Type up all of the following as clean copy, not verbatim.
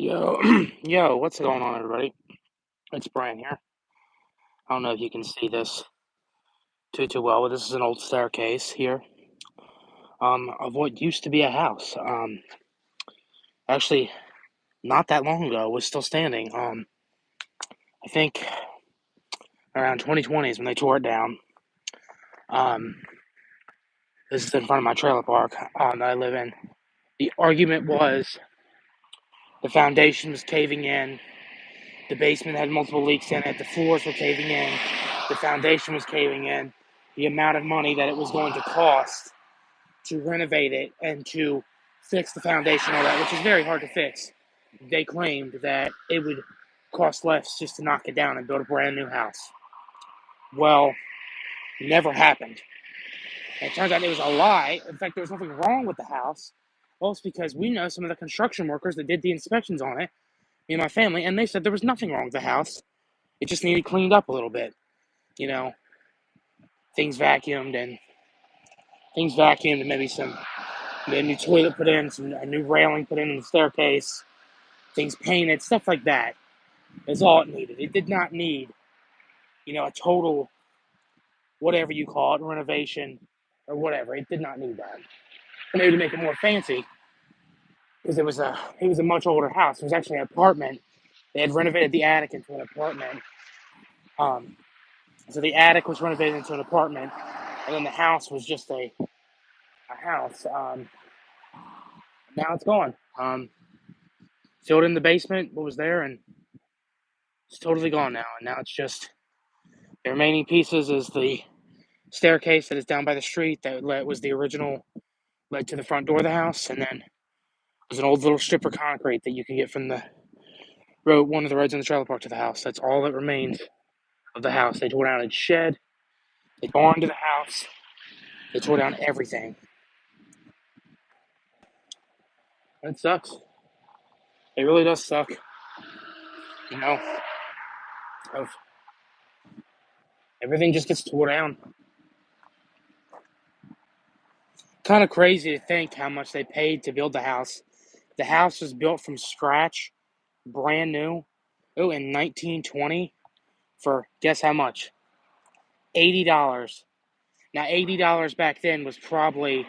Yo, yo, what's going on, everybody? It's Brian here. I don't know if you can see this too well, but this is an old staircase here, of what used to be a house. Actually, not that long ago, was still standing. I think around 2020 is when they tore it down. Um, this is in front of my trailer park that I live in. The argument was the foundation was caving in, the basement had multiple leaks in it, the floors were caving in, the foundation was caving in. The amount of money that it was going to cost to renovate it and to fix the foundation, all that, which is very hard to fix. They claimed that it would cost less just to knock it down and build a brand new house. Well, never happened. And it turns out it was a lie. In fact, there was nothing wrong with the house. Well, it's because we know some of the construction workers that did the inspections on it, me and my family, and they said there was nothing wrong with the house. It just needed cleaned up a little bit. You know, things vacuumed and maybe a new toilet put in, a new railing put in the staircase, things painted, stuff like that is all it needed. It did not need, a total, whatever you call it, renovation or whatever. It did not need that. Maybe to make it more fancy, because it was a much older house. It was actually an apartment. They had renovated the attic into an apartment. Um, so the attic was renovated into an apartment, and then the house was just a house. Now it's gone. Filled in the basement, what was there, and it's totally gone now. And now it's just the remaining pieces is the staircase that is down by the street that was the original, led to the front door of the house, and then there's an old little strip of concrete that you can get from the road, one of the roads in the trailer park to the house. That's all that remains of the house. They tore down its shed, they tore into the house, they tore down everything. And it sucks. It really does suck. You know, of everything just gets tore down. Kind of crazy to think how much they paid to build the house. The house was built from scratch, brand new, in 1920 for guess how much? $80. Now, $80 back then was probably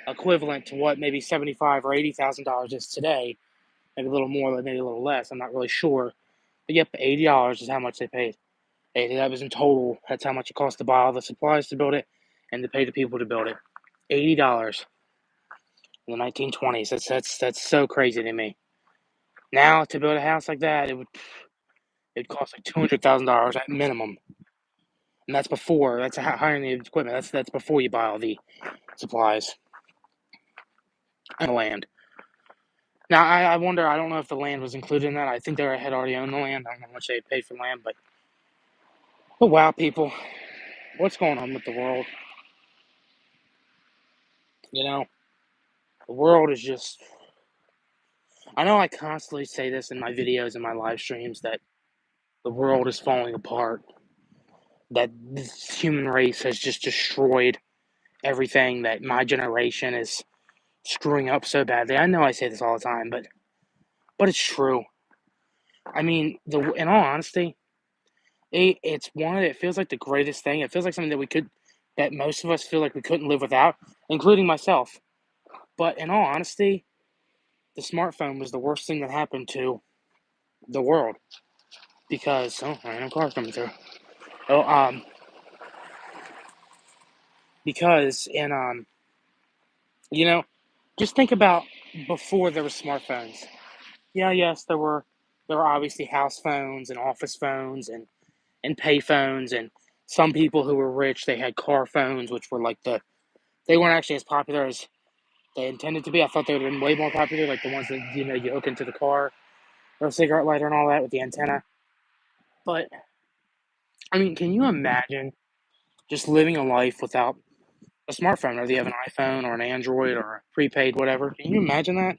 equivalent to what maybe $75,000 or $80,000 is today. Maybe a little more, maybe a little less. I'm not really sure. But yep, $80 is how much they paid. That was in total. That's how much it cost to buy all the supplies to build it and to pay the people to build it. $80 in the 1920s. That's so crazy to me. Now to build a house like that, it'd cost like $200,000 at minimum, and that's before. That's hiring the equipment. That's before you buy all the supplies and the land. Now I wonder. I don't know if the land was included in that. I think they had already owned the land. I don't know how much they paid for land, but wow, people, what's going on with the world? You know, the world is just. I know I constantly say this in my videos and my live streams that the world is falling apart. That this human race has just destroyed everything. That my generation is screwing up so badly. I know I say this all the time, but it's true. I mean, in all honesty, it's one of it feels like the greatest thing. It feels like something that most of us feel like we couldn't live without, including myself. But in all honesty, the smartphone was the worst thing that happened to the world because random car coming through. Oh, because you know, just think about before there were smartphones. Yeah, yes, there were obviously house phones and office phones and pay phones, and some people who were rich, they had car phones, which were like they weren't actually as popular as they intended to be. I thought they would have been way more popular, like the ones that you hook into the car or a cigarette lighter and all that with the antenna. But I mean, can you imagine just living a life without a smartphone, whether you have an iPhone or an Android or a prepaid whatever? Can you imagine that?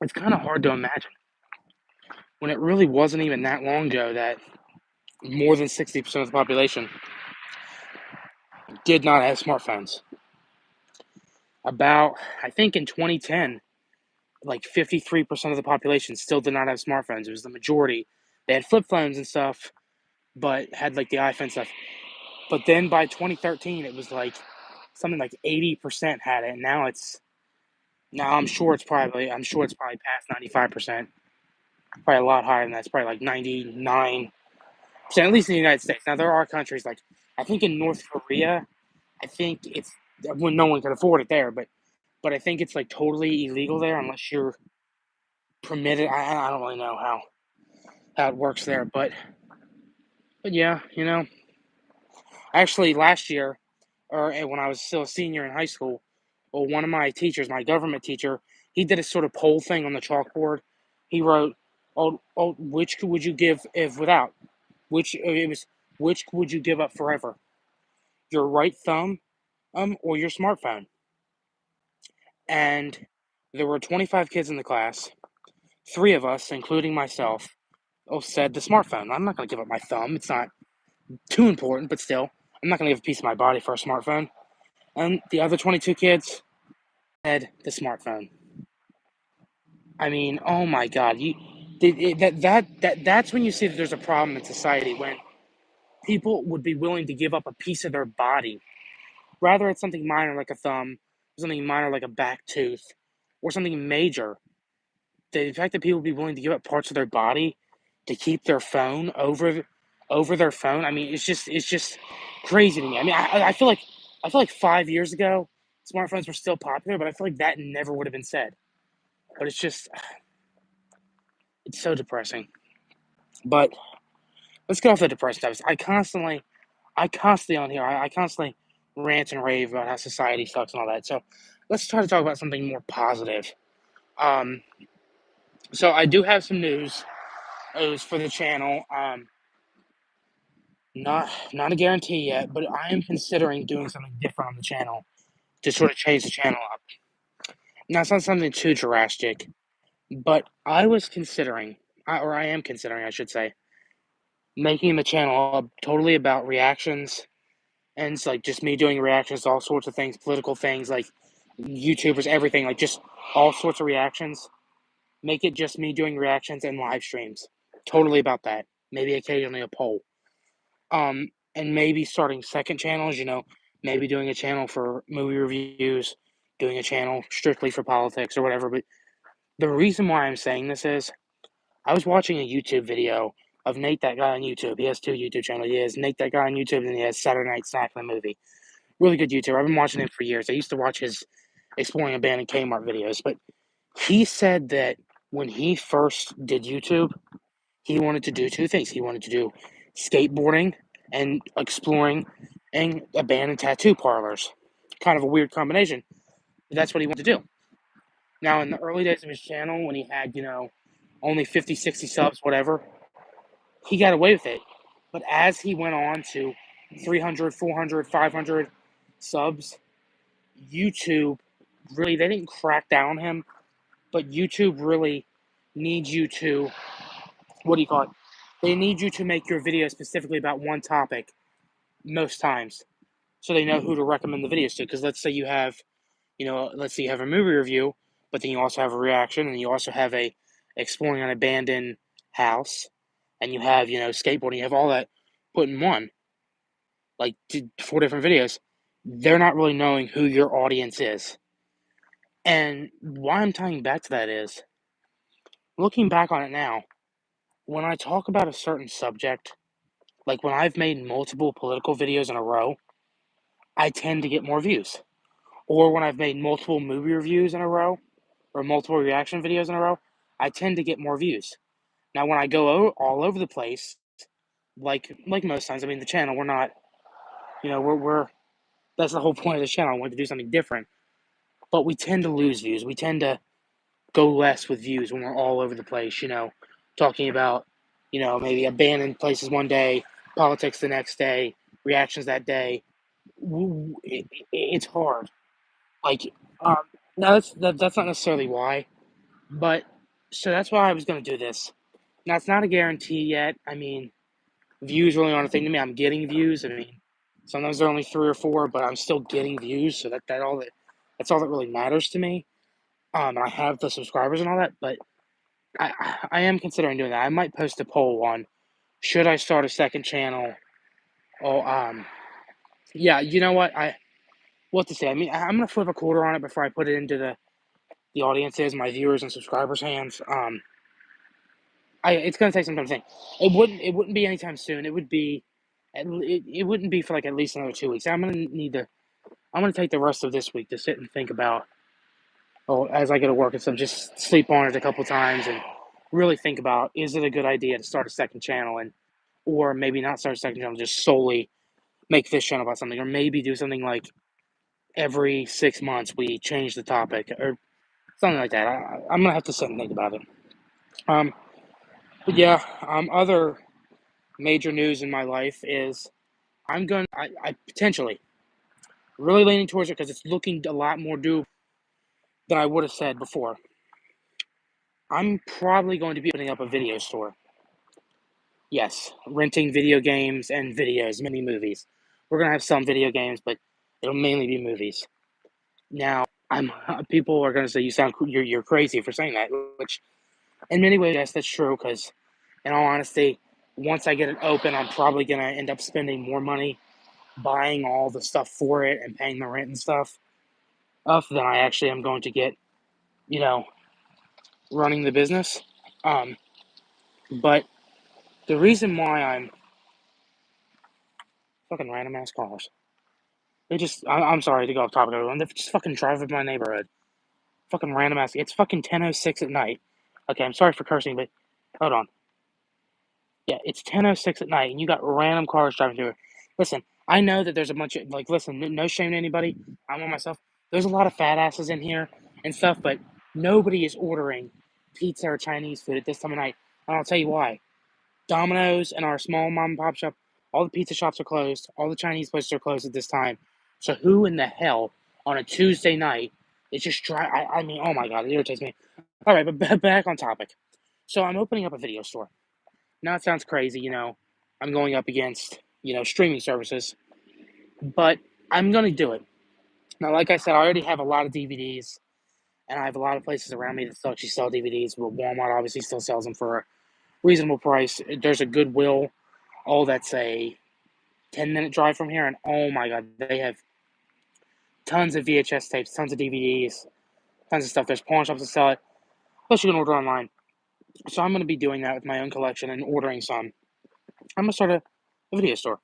It's kind of hard to imagine when it really wasn't even that long ago that more than 60% of the population did not have smartphones. I think in 2010, like 53% of the population still did not have smartphones. It was the majority. They had flip phones and stuff, but had like the iPhone stuff. But then by 2013, it was like something like 80% had it. And now I'm sure it's probably past 95%. Probably a lot higher than that. It's probably like 99%, at least in the United States. Now there are countries like I think in North Korea, I think it's when no one can afford it there, but I think it's like totally illegal there unless you're permitted. I don't really know how it works there, but yeah, actually last year or when I was still a senior in high school, well, one of my teachers, my government teacher, he did a sort of poll thing on the chalkboard. He wrote, "Oh, which would you give if without? Which would you give up forever? Your right thumb, or your smartphone?" And there were 25 kids in the class. Three of us, including myself, said the smartphone. I'm not going to give up my thumb. It's not too important, but still, I'm not going to give a piece of my body for a smartphone. And the other 22 kids said the smartphone. I mean, oh my God, that's when you see that there's a problem in society when people would be willing to give up a piece of their body, rather it's something minor like a thumb, something minor like a back tooth, or something major. The fact that people would be willing to give up parts of their body to keep their phone over their phone, I mean, it's just crazy to me. I mean, I feel like 5 years ago, smartphones were still popular, but I feel like that never would have been said. But it's so depressing. But let's get off the depressing topics. I constantly on here, I constantly rant and rave about how society sucks and all that. So let's try to talk about something more positive. Um, so I do have some news. It was for the channel. Not a guarantee yet, but I am considering doing something different on the channel to sort of change the channel up. Now it's not something too drastic, but I was considering, or I am considering, I should say, making the channel up totally about reactions, and it's like just me doing reactions to all sorts of things, political things, like YouTubers, everything, like just all sorts of reactions. Make it just me doing reactions and live streams, totally about that. Maybe occasionally a poll. And maybe starting second channels, maybe doing a channel for movie reviews, doing a channel strictly for politics or whatever. But the reason why I'm saying this is I was watching a YouTube video of Nate, that guy on YouTube. He has two YouTube channels. He has Nate, that guy on YouTube, and he has Saturday Night Snack the movie. Really good YouTuber. I've been watching him for years. I used to watch his Exploring Abandoned Kmart videos. But he said that when he first did YouTube, he wanted to do two things. He wanted to do skateboarding and exploring and abandoned tattoo parlors. Kind of a weird combination. But that's what he wanted to do. Now, in the early days of his channel, when he had, only 50, 60 subs, whatever, he got away with it. But as he went on to 300, 400, 500 subs, YouTube really, they didn't crack down on him, but YouTube really needs you to, what do you call it? They need you to make your video specifically about one topic most times so they know who to recommend the videos to. Because let's say you have a movie review, but then you also have a reaction, and you also have a exploring an abandoned house, and you have, skateboarding, you have all that put in one, like 4 different videos. They're not really knowing who your audience is. And why I'm tying back to that is, looking back on it now, when I talk about a certain subject, like when I've made multiple political videos in a row, I tend to get more views. Or when I've made multiple movie reviews in a row, or multiple reaction videos in a row, I tend to get more views. Now, when I go all over the place, like most times, I mean, the channel, we're not, we're that's the whole point of the channel. I want to do something different, but we tend to lose views. We tend to go less with views when we're all over the place. Talking about, maybe abandoned places one day, politics the next day, reactions that day. It's hard. Like, um, now that's not necessarily why, but so that's why I was going to do this. Now it's not a guarantee yet. I mean, views really aren't a thing to me. I'm getting views. I mean, sometimes they're only 3 or 4, but I'm still getting views. So that's all that really matters to me. And I have the subscribers and all that, but I am considering doing that. I might post a poll on should I start a second channel. Oh, yeah, you know what to say. I mean, I'm gonna flip a quarter on it before I put it into the audiences, my viewers and subscribers' hands. It's gonna take some time to think. It wouldn't be anytime soon. It wouldn't be for like at least another 2 weeks. I'm gonna take the rest of this week to sit and think about. Oh, as I go to work and stuff, just sleep on it a couple times and really think about, is it a good idea to start a second channel, and or maybe not start a second channel, just solely make this channel about something, or maybe do something like every 6 months we change the topic or something like that. I'm gonna have to sit and think about it. Um, but yeah, other major news in my life is I potentially really leaning towards it because it's looking a lot more doable than I would have said before. I'm probably going to be opening up a video store. Yes, renting video games and videos, mini movies. We're gonna have some video games, but it'll mainly be movies. Now, I'm people are gonna say you're crazy for saying that, which in many ways, yes, that's true. Because in all honesty, once I get it open, I'm probably gonna end up spending more money buying all the stuff for it and paying the rent and stuff than I actually am going to get, you know, running the business. Um, but the reason why I'm fucking random ass cars. I'm sorry to go off topic, everyone. They're just fucking driving my neighborhood. Fucking random ass. It's fucking 10:06 at night. Okay, I'm sorry for cursing, but hold on. Yeah, it's 10:06 at night, and you got random cars driving through it. Listen, I know that there's a bunch of like. Listen, no shame to anybody. I'm on myself. There's a lot of fat asses in here and stuff, but nobody is ordering pizza or Chinese food at this time of night. And I'll tell you why. Domino's and our small mom and pop shop, all the pizza shops are closed. All the Chinese places are closed at this time. So who in the hell on a Tuesday night is just try? I mean, oh my god, it irritates me. All right, but back on topic. So I'm opening up a video store. Now it sounds crazy, I'm going up against streaming services, but I'm gonna do it. Now, like I said, I already have a lot of DVDs, and I have a lot of places around me that still actually sell DVDs. But Walmart obviously still sells them for a reasonable price. There's a Goodwill. Oh, that's a 10-minute drive from here, and oh my god, they have tons of VHS tapes, tons of DVDs, tons of stuff. There's pawn shops that sell it. Plus, you can order online. So I'm going to be doing that with my own collection and ordering some. I'm going to start a video store.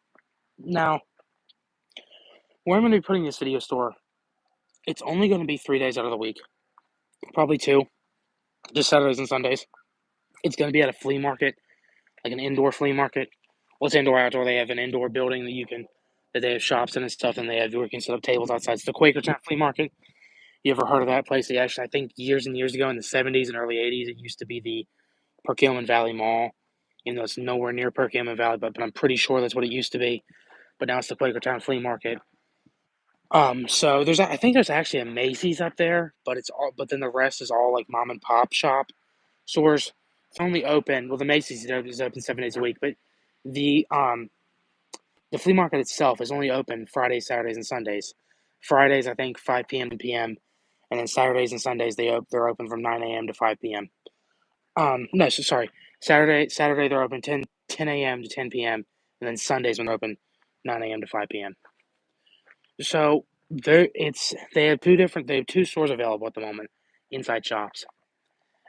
Now, where I'm going to be putting this video store, it's only going to be 3 days out of the week. Probably two, just Saturdays and Sundays. It's going to be at a flea market, like an indoor flea market. Well, it's indoor, outdoor. They have an indoor building that they have shops in and stuff, and where you can set up tables outside. It's the Quakertown Flea Market. You ever heard of that place? I think years and years ago in the 70s and early 80s, it used to be the Perkiomen Valley Mall. It's nowhere near Perkiomen Valley, but I'm pretty sure that's what it used to be. But now it's the Quakertown Flea Market. So I think there's actually a Macy's up there, but then the rest is all like mom and pop shop stores. It's only open. Well, the Macy's is open 7 days a week, but the um the flea market itself is only open Fridays, Saturdays, and Sundays. Fridays, I think 5 p.m. to p.m. And then Saturdays and Sundays they're open from 9 a.m. to 5 p.m. No, so sorry. Saturday they're open 10 a.m. to 10 p.m. and then Sundays when they're open 9 a.m. to 5 p.m. So they have two stores available at the moment, inside shops,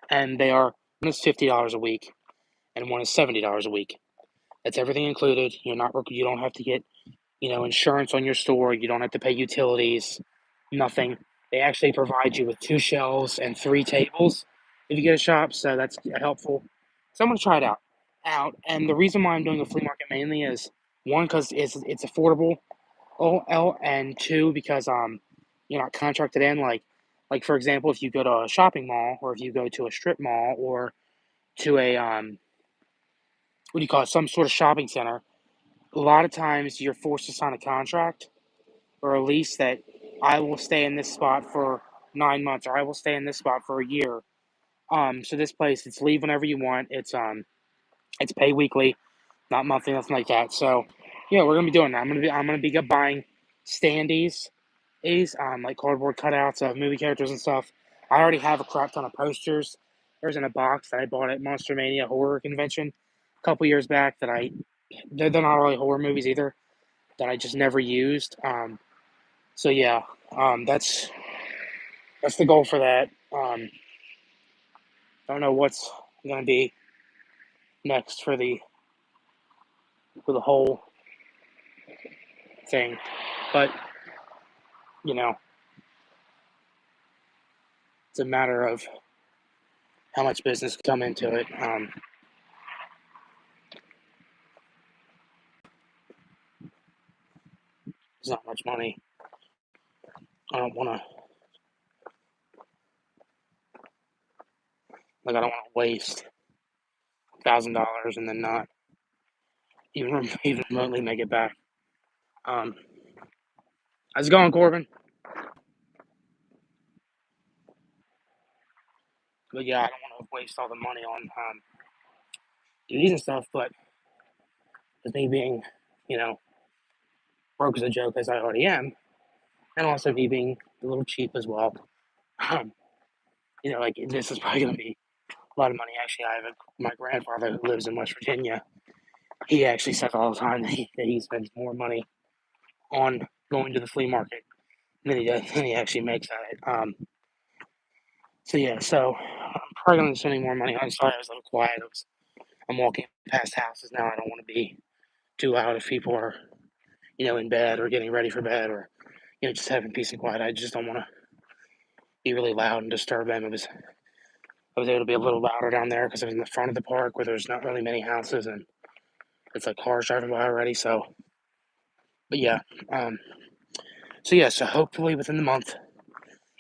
and one is $50 a week and one is $70 a week. That's everything included. You don't have to get insurance on your store. You don't have to pay utilities. Nothing. They actually provide you with 2 shelves and 3 tables if you get a shop, so that's helpful. So I'm gonna try it out. And the reason why I'm doing a flea market mainly is one because it's affordable. And two because you're not contracted in like for example, if you go to a shopping mall or if you go to a strip mall or to a what do you call it, some sort of shopping center, a lot of times you're forced to sign a contract or a lease that I will stay in this spot for 9 months or I will stay in this spot for a year. So this place, it's leave whenever you want. It's pay weekly, not monthly, nothing like that. So yeah, we're gonna be doing that. I'm gonna be buying standees, like cardboard cutouts of movie characters and stuff. I already have a crap ton of posters. There's in a box that I bought at Monster Mania Horror Convention a couple years back they're not really horror movies either, that I just never used. So yeah, that's the goal for that. Don't know what's gonna be next for the whole thing, but you know, it's a matter of how much business come into it. There's not much money. I don't want to I don't want to waste $1,000 and then not even remotely make it back. Um, how's it going, Corbin? But yeah, I don't want to waste all the money on DVDs and stuff. But with me being, you know, broke as a joke as I already am, and also me being a little cheap as well. Um, like this is probably going to be a lot of money. Actually, I have my grandfather who lives in West Virginia. He actually says all the time that he spends more money on going to the flea market than he actually makes at it. So yeah, so I'm probably going to be spending more money. I'm sorry I was a little quiet. I'm walking past houses now. I don't want to be too loud if people are, in bed or getting ready for bed or, just having peace and quiet. I just don't want to be really loud and disturb them. I was able to be a little louder down there because I was in the front of the park where there's not really many houses and it's like cars driving by already. So, but yeah, so hopefully within the month,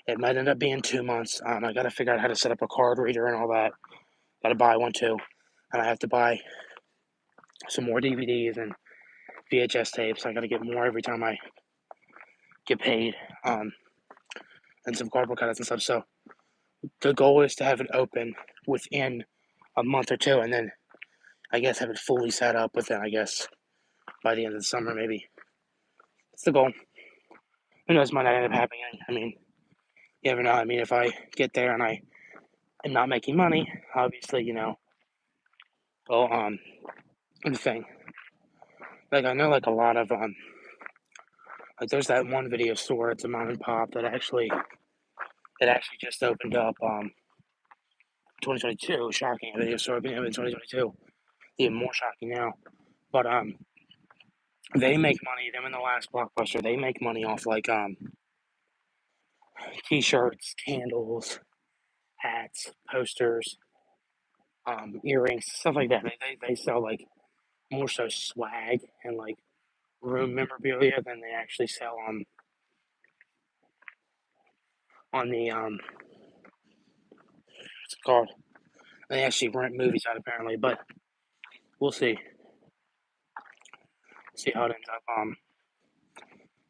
it might end up being 2 months. I got to figure out how to set up a card reader and all that. Got to buy one too, and I have to buy some more DVDs and VHS tapes. I got to get more every time I get paid, and some cardboard cutouts and stuff. So the goal is to have it open within a month or two, and then I guess have it fully set up within, I guess, by the end of the summer, maybe. That's the goal. Who knows, might not end up happening. I mean, you never know. I mean, if I get there and I am not making money, obviously, well, the thing. Like, I know, like, a lot of, like, there's that one video store, it's a mom and pop it actually just opened up, 2022, shocking, video store opening up in 2022, even more shocking now, but, they make money, them and the last Blockbuster, they make money off, like, t-shirts, candles, hats, posters, earrings, stuff like that. They sell like more so swag and like room memorabilia than they actually sell on the what's it called? They actually rent movies out apparently, but we'll see how it ends up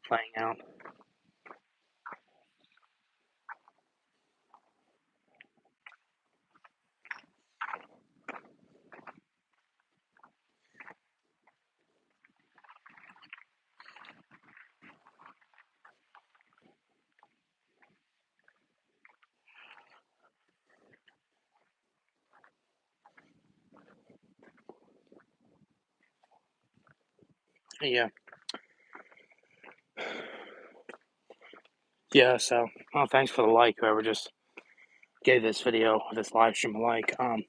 playing out. Yeah, yeah. So, thanks for the like. Whoever just gave this live stream a like. We're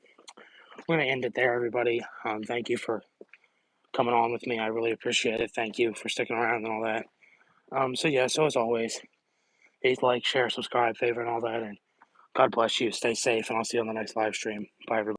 gonna end it there, everybody. Thank you for coming on with me. I really appreciate it. Thank you for sticking around and all that. So yeah, so as always, please like, share, subscribe, favorite, and all that. And God bless you. Stay safe, and I'll see you on the next live stream. Bye, everybody.